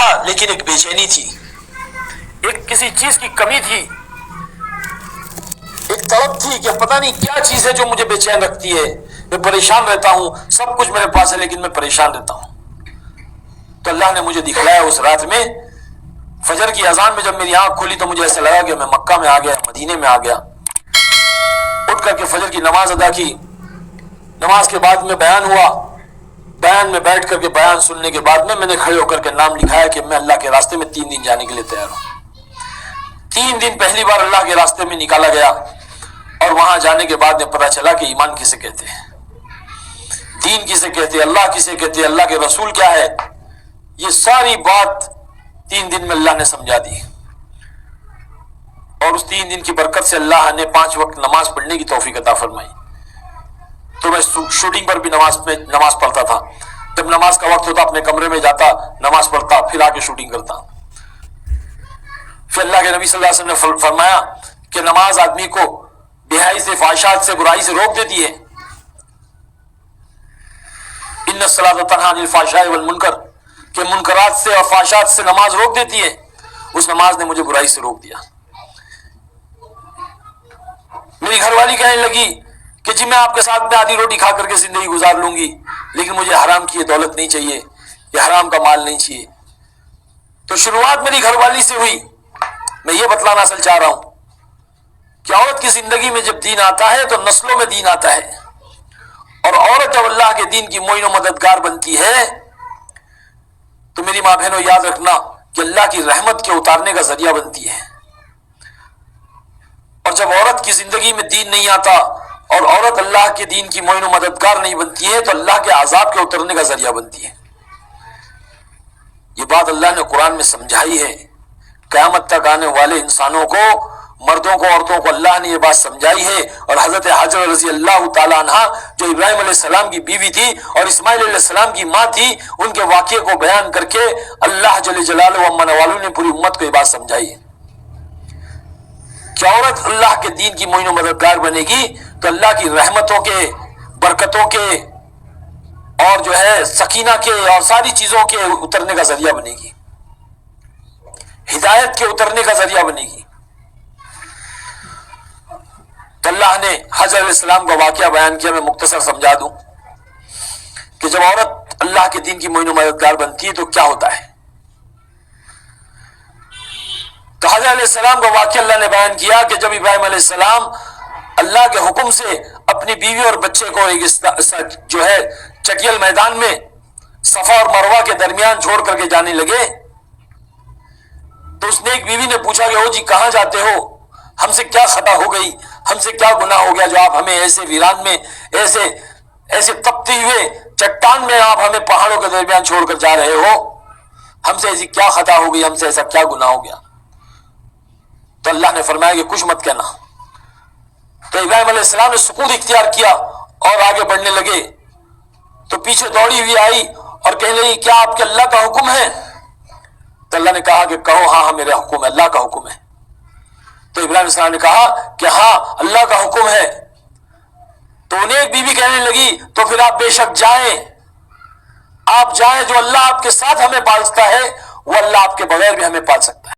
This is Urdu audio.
تھا لیکن ایک بے چینی تھی، ایک کسی چیز کی کمی تھی، ایک طلب تھی کہ پتہ نہیں کیا چیز ہے جو مجھے بے چین رکھتی ہے، میں پریشان رہتا ہوں، سب کچھ میرے پاس ہے لیکن میں پریشان رہتا ہوں۔ تو اللہ نے مجھے دکھلایا اس رات میں، فجر کی اذان میں جب میری آنکھ کھلی تو مجھے ایسا لگا کہ میں مکہ میں آ گیا، مدینے میں آ گیا۔ اٹھ کر کے فجر کی نماز ادا کی، نماز کے بعد میں بیان ہوا، بیان میں بیٹھ کر کے بیان سننے کے بعد میں نے کھڑے ہو کر کے نام لکھایا کہ میں اللہ کے راستے میں 3 دن جانے کے لیے تیار ہوں۔ 3 دن پہلی بار اللہ کے راستے میں نکالا گیا، اور وہاں جانے کے بعد میں پتہ چلا کہ ایمان کسے کہتے ہیں، دین کسے کہتے ہیں، اللہ کسے کہتے ہیں، اللہ کے رسول کیا ہے، یہ ساری بات 3 دن میں اللہ نے سمجھا دی۔ اور اس 3 دن کی برکت سے اللہ نے 5 وقت نماز پڑھنے کی توفیق عطا فرمائی۔ تو میں شوٹنگ پر بھی نماز پڑھتا تھا، جب نماز کا وقت ہوتا اپنے کمرے میں جاتا، نماز پڑھتا، پھر آ کے شوٹنگ کرتا۔ پھر اللہ کے نبی صلی اللہ علیہ وسلم نے فرمایا کہ نماز آدمی کو بے-حیائی سے، فحشات سے، برائی سے روک دیتی ہے۔ ان الصلاۃ تنہی عن الفحشاء والمنکر، کہ منکرات سے اور فحشات سے نماز روک دیتی ہے۔ اس نماز نے مجھے برائی سے روک دیا۔ میری گھر والی کہنے لگی کہ جی میں آپ کے ساتھ میں آدھی روٹی کھا کر کے زندگی گزار لوں گی، لیکن مجھے حرام کی یہ دولت نہیں چاہیے، یہ حرام کا مال نہیں چاہیے۔ تو شروعات میری گھر والی سے ہوئی۔ میں یہ بتلانا اصل چاہ رہا ہوں کہ عورت کی زندگی میں جب دین آتا ہے تو نسلوں میں دین آتا ہے، اور عورت جب اللہ کے دین کی معین و مددگار بنتی ہے تو میری ماں بہنوں یاد رکھنا کہ اللہ کی رحمت کے اتارنے کا ذریعہ بنتی ہے۔ اور جب عورت کی زندگی میں دین نہیں آتا اور عورت اللہ کے دین کی معین و مددگار نہیں بنتی ہے تو اللہ کے عذاب کے اترنے کا ذریعہ بنتی ہے۔ یہ بات اللہ نے قرآن میں سمجھائی ہے۔ قیامت تک آنے والے انسانوں کو، مردوں کو، عورتوں کو اللہ نے یہ بات سمجھائی ہے۔ اور حضرت حاجر رضی اللہ تعالیٰ عنہ جو ابراہیم علیہ السلام کی بیوی تھی اور اسماعیل علیہ السلام کی ماں تھی، ان کے واقعے کو بیان کر کے اللہ جل جلالہ و عما نوالہ نے پوری امت کو یہ بات سمجھائی ہے کہ عورت اللہ کے دین کی معین و مددگار بنے گی تو اللہ کی رحمتوں کے، برکتوں کے، اور جو ہے سکینہ کے اور ساری چیزوں کے اترنے کا ذریعہ بنے گی، ہدایت کے اترنے کا ذریعہ بنے گی۔ تو اللہ نے حضرت علیہ السلام کا واقعہ بیان کیا، میں مختصر سمجھا دوں کہ جب عورت اللہ کے دین کی معین و مددگار بنتی ہے تو کیا ہوتا ہے۔ تو حضرت علیہ السلام کا واقعہ اللہ نے بیان کیا کہ جب ابراہیم علیہ السلام اللہ کے حکم سے اپنی بیوی اور بچے کو ایک جو ہے چٹیل میدان میں صفا اور مروہ کے درمیان چھوڑ کر کے جانے لگے، تو اس نے ایک بیوی نے پوچھا کہ او جی کہاں جاتے ہو، ہم سے کیا خطا ہو گئی، ہم سے کیا گناہ ہو گیا جو آپ ہمیں ایسے ویران میں، ایسے تپتے ہوئے چٹان میں آپ ہمیں پہاڑوں کے درمیان چھوڑ کر جا رہے ہو، ہم سے ایسی کیا خطا ہو گئی، ہم سے ایسا کیا گناہ ہو گیا۔ تو اللہ نے فرمایا کہ کچھ مت کہنا۔ تو ابراہیم علیہ السلام نے سکوت اختیار کیا اور آگے بڑھنے لگے، تو پیچھے دوڑی ہوئی آئی اور کہنے لگی کیا آپ کے اللہ کا حکم ہے؟ تو اللہ نے کہا کہ کہو ہاں ہاں میرا حکم ہے، اللہ کا حکم ہے۔ تو ابراہیم علیہ السلام نے کہا کہ ہاں اللہ کا حکم ہے۔ تو انہیں ایک بیوی کہنے لگی تو پھر آپ بے شک جائیں، آپ جائیں، جو اللہ آپ کے ساتھ ہمیں پالتا ہے وہ اللہ آپ کے بغیر بھی ہمیں پال سکتا ہے۔